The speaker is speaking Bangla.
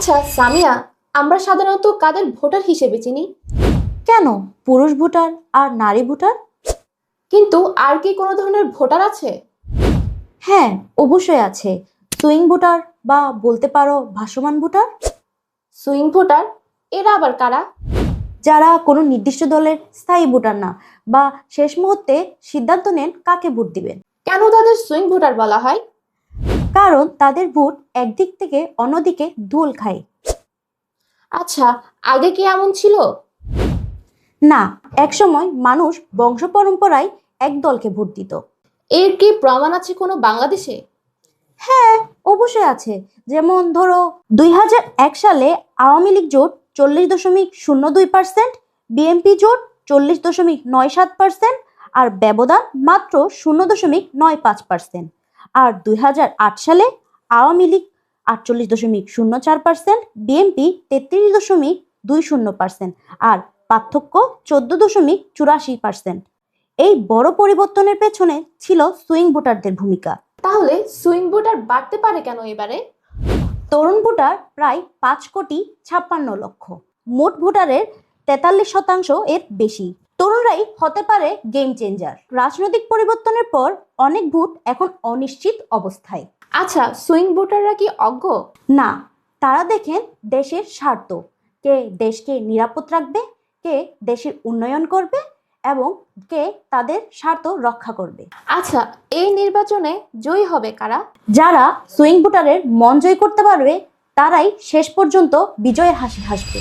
আচ্ছা সামিয়া, আমরা সাধারণত কাদের ভোটার হিসেবে চিনি? কেন? পুরুষ ভোটার আর নারী ভোটার? কিন্তু আর কি কোনো ধরনের ভোটার আছে? হ্যাঁ, অবশ্যই আছে। সুইং ভোটার বা বলতে পারো ভাসমান ভোটার, সুইং ভোটার, এরা আবার কারা? যারা কোনো নির্দিষ্ট দলের স্থায়ী ভোটার না বা শেষ মুহূর্তে সিদ্ধান্ত নেন কাকে ভোট দিবেন। কেন তাদের সুইং ভোটার বলা হয়? কারণ তাদের ভোট একদিক থেকে অন্যদিকে দোল খায়। আচ্ছা, আগে কি এমন ছিল? না, একসময় মানুষ বংশ পরম্পরায় এক দলকে ভোট দিত। এর কি প্রমাণ আছে কোনো বাংলাদেশে? হ্যাঁ, অবশ্যই আছে। যেমন ধরো 2001 সালে আওয়ামী লীগ জোট 40.02%, বিএনপি জোট 40.97%, আর ব্যবধান মাত্র 0.95%। আর 2008 সালে আওয়ামী লীগ 48.04%, বিএনপি 33.20%, আর পার্থক্য 14.84%। এই বড় পরিবর্তনের পেছনে ছিল সুইং ভোটারদের ভূমিকা। তাহলে সুইং ভোটার বাড়তে পারে কেন এবারে? তরুণ ভোটার প্রায় 5,56,00,000। মোট ভোটারের 43% এর বেশি। তরুণরাই হতে পারে গেম চেঞ্জার। রাজনৈতিক পরিবর্তনের পর অনেক ভোট এখন অনিশ্চিত অবস্থায়। আচ্ছা, সুইং ভোটাররা কি অজ্ঞ? না, তারা দেখেন দেশের স্বার্থ, কে দেশকে নিরাপদ রাখবে, কে দেশের উন্নয়ন করবে এবং কে তাদের স্বার্থ রক্ষা করবে। আচ্ছা, এই নির্বাচনে জয়ী হবে কারা? যারা সুইং ভোটারের মন জয় করতে পারবে তারাই শেষ পর্যন্ত বিজয়ের হাসি হাসবে।